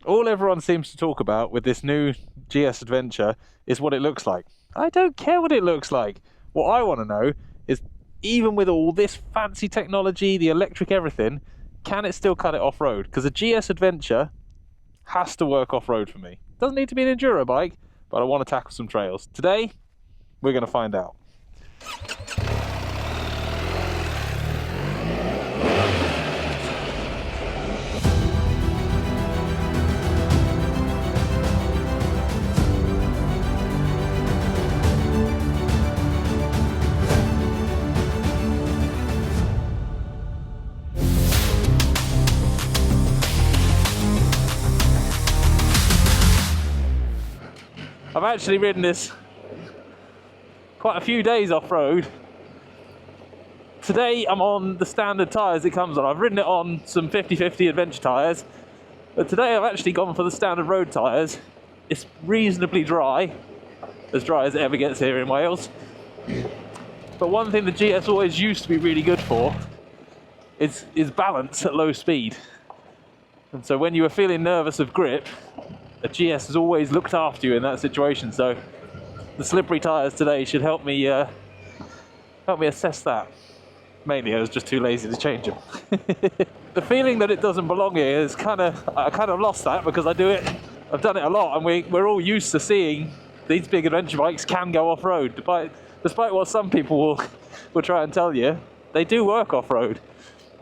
All everyone seems to talk about with this new GS Adventure is what it looks like. I don't care what it looks like. What I want to know is, even with all this fancy technology, the electric everything, can it still cut it off-road? Because a GS Adventure has to work off-road for me. Doesn't need to be an enduro bike, but I want to tackle some trails. Today, we're going to find out. I've actually ridden this quite a few days off-road. Today I'm on the standard tyres it comes on. I've ridden it on some 50/50 adventure tyres, but today I've actually gone for the standard road tyres. It's reasonably dry as it ever gets here in Wales. But one thing the GS always used to be really good for is balance at low speed. And so when you were feeling nervous of grip, a GS has always looked after you in that situation. So the slippery tyres today should help me assess that. Mainly I was just too lazy to change them. The feeling that it doesn't belong here is I kind of lost that, because I've done it a lot, and we're all used to seeing these big adventure bikes can go off-road. Despite what some people will try and tell you, they do work off-road.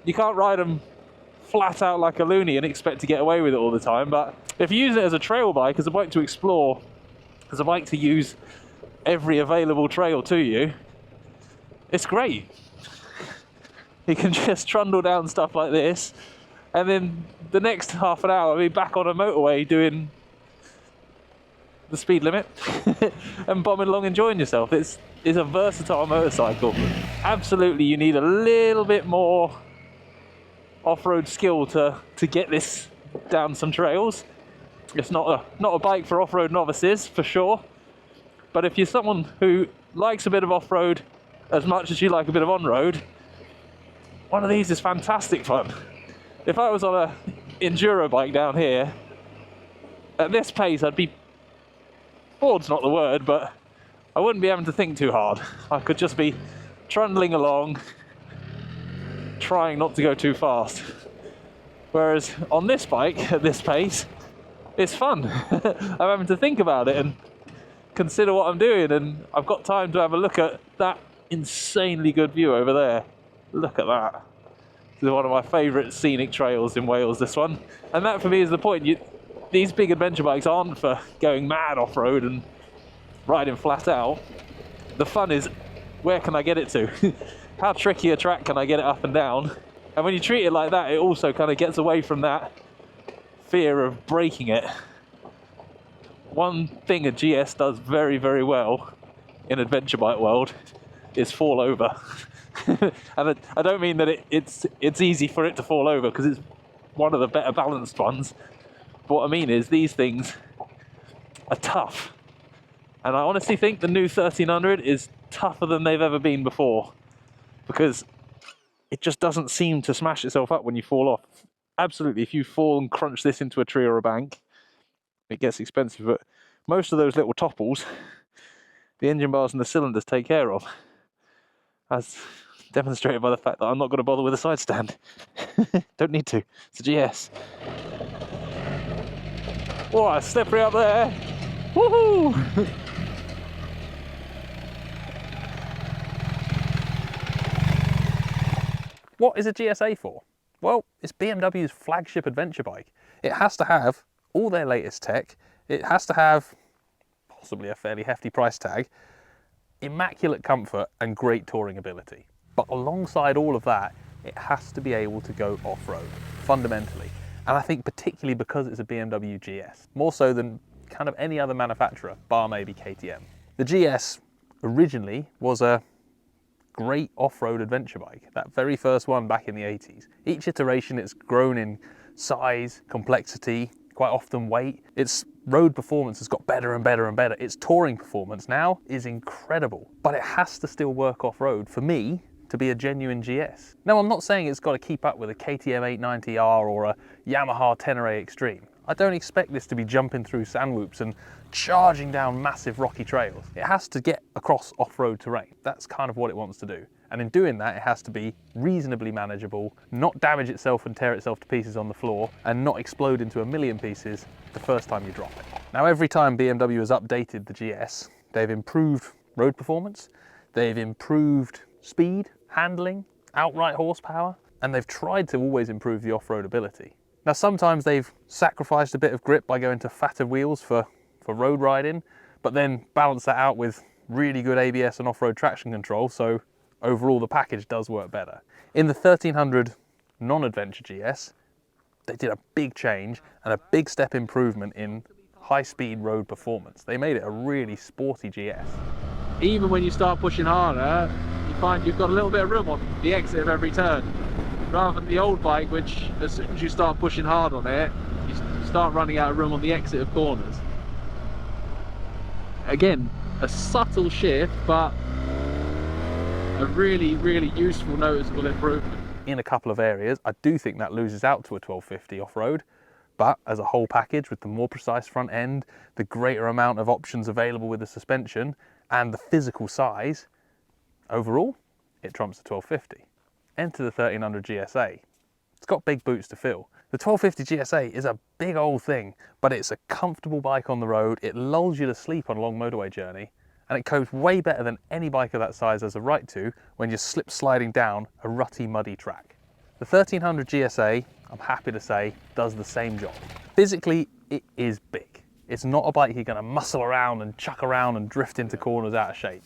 You can't ride them flat out like a loony and expect to get away with it all the time, but if you use it as a trail bike, as a bike to explore, as a bike to use every available trail to you, it's great. You can just trundle down stuff like this, and then the next half an hour be back on a motorway doing the speed limit and bombing along enjoying yourself. It's a versatile motorcycle. Absolutely, you need a little bit more off-road skill to get this down some trails. It's not a bike for off-road novices, for sure, but if you're someone who likes a bit of off-road as much as you like a bit of on-road, one of these is fantastic fun. If I was on a enduro bike down here, at this pace I'd be, bored's not the word, but I wouldn't be having to think too hard. I could just be trundling along, trying not to go too fast. Whereas on this bike, at this pace, it's fun. I'm having to think about it and consider what I'm doing, and I've got time to have a look at that insanely good view over there. Look at that. This is one of my favourite scenic trails in Wales, this one. And that for me is the point. These big adventure bikes aren't for going mad off-road and riding flat out. The fun is, where can I get it to? How tricky a track can I get it up and down? And when you treat it like that, it also kind of gets away from that fear of breaking it. One thing a GS does very, very well in adventure bike world is fall over. And I don't mean that it's easy for it to fall over, because it's one of the better balanced ones. But what I mean is, these things are tough. And I honestly think the new 1300 is tougher than they've ever been before, because it just doesn't seem to smash itself up when you fall off. Absolutely, if you fall and crunch this into a tree or a bank, it gets expensive, but most of those little topples, the engine bars and the cylinders take care of, as demonstrated by the fact that I'm not going to bother with a side stand. Don't need to. It's a GS. Whoa, it's slippery up there. Woohoo! What is a GSA for? Well, it's BMW's flagship adventure bike. It has to have all their latest tech. It has to have possibly a fairly hefty price tag, immaculate comfort and great touring ability. But alongside all of that, it has to be able to go off-road, fundamentally. And I think particularly because it's a BMW GS, more so than kind of any other manufacturer, bar maybe KTM. The GS originally was a great off-road adventure bike, that very first one back in the 80s. Each iteration it's grown in size, complexity, quite often weight. Its road performance has got better and better and better. Its touring performance now is incredible, but it has to still work off-road for me to be a genuine GS. Now, I'm not saying it's got to keep up with a KTM 890R or a Yamaha Tenere Extreme. I don't expect this to be jumping through sand whoops and charging down massive rocky trails. It has to get across off-road terrain. That's kind of what it wants to do. And in doing that, it has to be reasonably manageable, not damage itself and tear itself to pieces on the floor, and not explode into a million pieces the first time you drop it. Now, every time BMW has updated the GS, they've improved road performance, they've improved speed, handling, outright horsepower, and they've tried to always improve the off-road ability. Now, sometimes they've sacrificed a bit of grip by going to fatter wheels for road riding, but then balance that out with really good ABS and off-road traction control, so overall the package does work better. In the 1300 non-adventure GS, they did a big change and a big step improvement in high-speed road performance. They made it a really sporty GS. Even when you start pushing harder, you find you've got a little bit of room on the exit of every turn. Rather than the old bike, which as soon as you start pushing hard on it, you start running out of room on the exit of corners. Again, a subtle shift, but a really, really useful, noticeable improvement. In a couple of areas, I do think that loses out to a 1250 off-road, but as a whole package with the more precise front end, the greater amount of options available with the suspension, and the physical size, overall, it trumps the 1250. Enter the 1300 GSA. It's got big boots to fill. The 1250 GSA is a big old thing, but it's a comfortable bike on the road. It lulls you to sleep on a long motorway journey, and it copes way better than any bike of that size has a right to when you're slip sliding down a rutty, muddy track. The 1300 GSA, I'm happy to say, does the same job. Physically, it is big. It's not a bike you're going to muscle around and chuck around and drift into corners out of shape.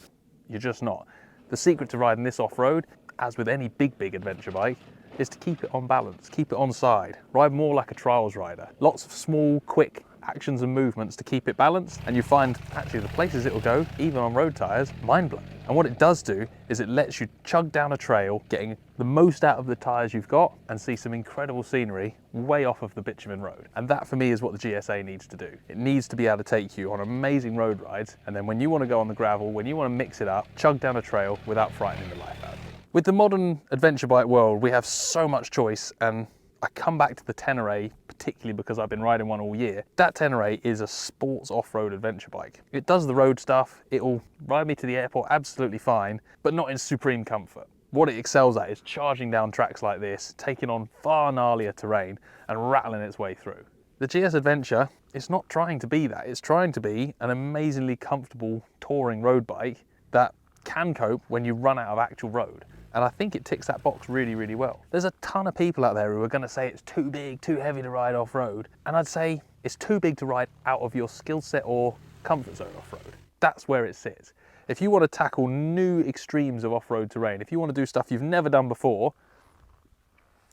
You're just not. The secret to riding this off-road, as with any big adventure bike, is to keep it on balance, keep it on side, ride more like a trials rider. Lots of small, quick actions and movements to keep it balanced, and you find actually the places it will go, even on road tyres, mind-blowing. And what it does do is it lets you chug down a trail, getting the most out of the tyres you've got, and see some incredible scenery way off of the bitumen road. And that for me is what the GSA needs to do. It needs to be able to take you on amazing road rides, and then when you want to go on the gravel, when you want to mix it up, chug down a trail without frightening the life out of you. With the modern adventure bike world, we have so much choice, and I come back to the Tenere, particularly because I've been riding one all year. That Tenere is a sports off-road adventure bike. It does the road stuff, it'll ride me to the airport absolutely fine, but not in supreme comfort. What it excels at is charging down tracks like this, taking on far gnarlier terrain and rattling its way through. The GS Adventure is not trying to be that, it's trying to be an amazingly comfortable touring road bike that can cope when you run out of actual road. And I think it ticks that box really, really well. There's a ton of people out there who are going to say it's too big, too heavy to ride off-road. And I'd say it's too big to ride out of your skill set or comfort zone off-road. That's where it sits. If you want to tackle new extremes of off-road terrain, if you want to do stuff you've never done before,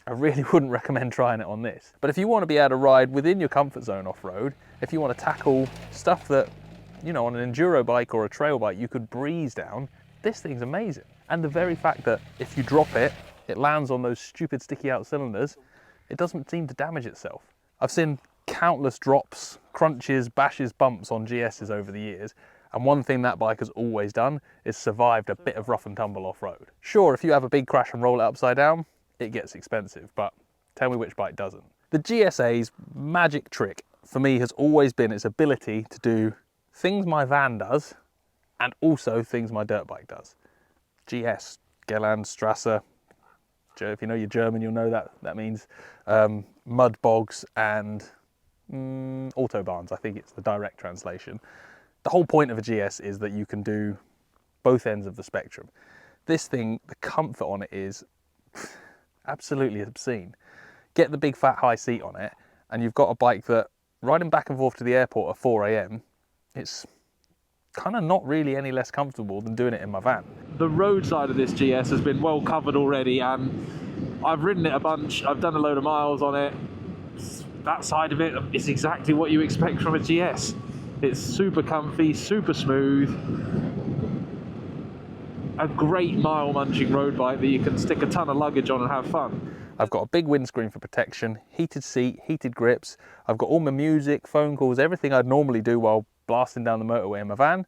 I really wouldn't recommend trying it on this. But if you want to be able to ride within your comfort zone off-road, if you want to tackle stuff that, you know, on an enduro bike or a trail bike you could breeze down, this thing's amazing. And the very fact that if you drop it, it lands on those stupid sticky out cylinders, it doesn't seem to damage itself. I've seen countless drops, crunches, bashes, bumps on GSs over the years, and one thing that bike has always done is survived a bit of rough and tumble off-road. Sure, if you have a big crash and roll it upside down, it gets expensive, but tell me which bike doesn't. The GSA's magic trick for me has always been its ability to do things my van does and also things my dirt bike does. GS, Gelandstrasse, if you know your German, you'll know that means mud bogs and autobahns. I think it's the direct translation. The whole point of a GS is that you can do both ends of the spectrum. This thing, the comfort on it is absolutely obscene. Get the big fat high seat on it and you've got a bike that riding back and forth to the airport at 4 AM, it's kind of not really any less comfortable than doing it in my van. The road side of this GS has been well covered already, and I've ridden it a bunch. I've done a load of miles on it. That side of it is exactly what you expect from a GS. It's super comfy, super smooth. A great mile munching road bike that you can stick a ton of luggage on and have fun. I've got a big windscreen for protection, heated seat, heated grips. I've got all my music, phone calls, everything I'd normally do while blasting down the motorway in my van,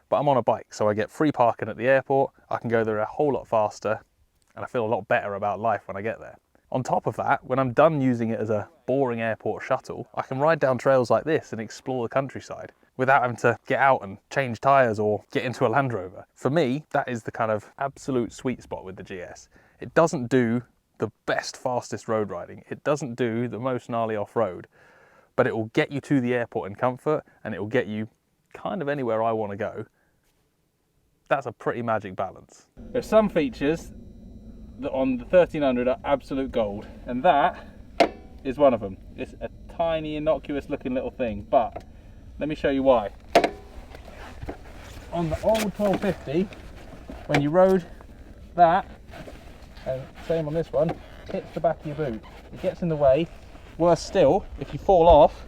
but I'm on a bike, so I get free parking at the airport. I can go there a whole lot faster, and I feel a lot better about life when I get there. On top of that, when I'm done using it as a boring airport shuttle, I can ride down trails like this and explore the countryside without having to get out and change tyres or get into a Land Rover. For me, that is the kind of absolute sweet spot with the GS. It doesn't do the best, fastest road riding. It doesn't do the most gnarly off-road, but it will get you to the airport in comfort and it will get you kind of anywhere I want to go. That's a pretty magic balance. There's some features that on the 1300 are absolute gold, and that is one of them. It's a tiny, innocuous looking little thing, but let me show you why. On the old 1250, when you rode that, and same on this one, hits the back of your boot. It gets in the way. Worse still, if you fall off,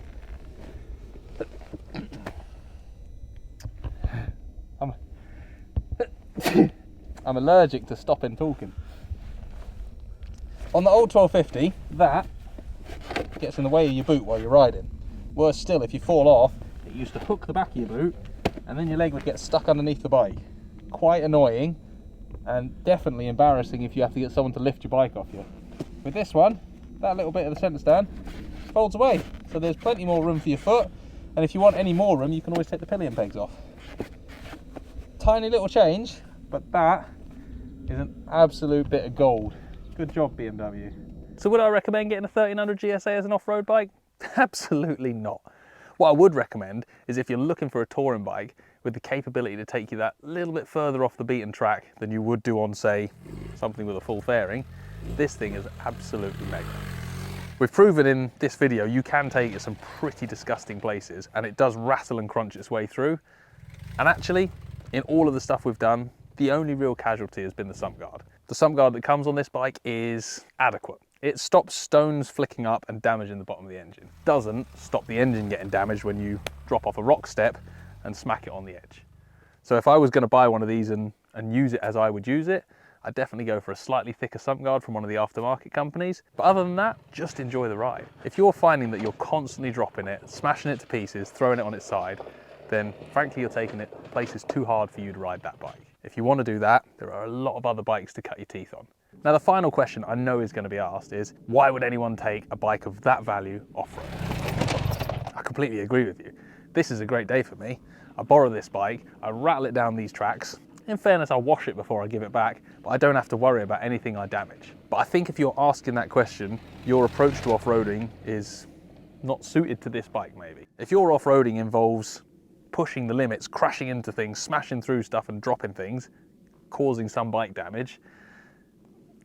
I'm allergic to stopping talking. On the old 1250, that gets in the way of your boot while you're riding. Worse still, if you fall off, it used to hook the back of your boot and then your leg would get stuck underneath the bike. Quite annoying and definitely embarrassing if you have to get someone to lift your bike off you. With this one, that little bit of the centre stand folds away, so there's plenty more room for your foot, and if you want any more room, you can always take the pillion pegs off. Tiny little change, but that is an absolute bit of gold. Good job, BMW. So would I recommend getting a 1300 GSA as an off-road bike? Absolutely not. What I would recommend is if you're looking for a touring bike with the capability to take you that little bit further off the beaten track than you would do on, say, something with a full fairing, this thing is absolutely mega. We've proven in this video you can take it some pretty disgusting places, and it does rattle and crunch its way through. And actually, in all of the stuff we've done, the only real casualty has been the sump guard. The sump guard that comes on this bike is adequate. It stops stones flicking up and damaging the bottom of the engine. Doesn't stop the engine getting damaged when you drop off a rock step and smack it on the edge. So if I was going to buy one of these and use it as I would use it, I'd definitely go for a slightly thicker sump guard from one of the aftermarket companies. But other than that, just enjoy the ride. If you're finding that you're constantly dropping it, smashing it to pieces, throwing it on its side, then frankly you're taking it places too hard for you to ride that bike. If you want to do that, there are a lot of other bikes to cut your teeth on. Now the final question I know is going to be asked is, why would anyone take a bike of that value off-road? I completely agree with you. This is a great day for me. I borrow this bike, I rattle it down these tracks. In fairness, I'll wash it before I give it back, but I don't have to worry about anything I damage. But I think if you're asking that question, your approach to off-roading is not suited to this bike maybe. If your off-roading involves pushing the limits, crashing into things, smashing through stuff and dropping things, causing some bike damage,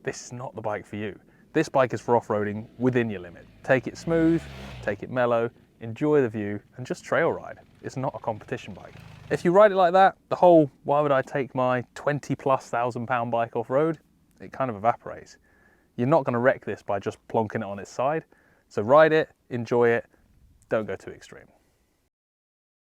this is not the bike for you. This bike is for off-roading within your limit. Take it smooth, take it mellow, enjoy the view, and just trail ride. It's not a competition bike. If you ride it like that, the whole, why would I take my 20,000+ pound bike off-road, it kind of evaporates. You're not going to wreck this by just plonking it on its side. So ride it, enjoy it, don't go too extreme.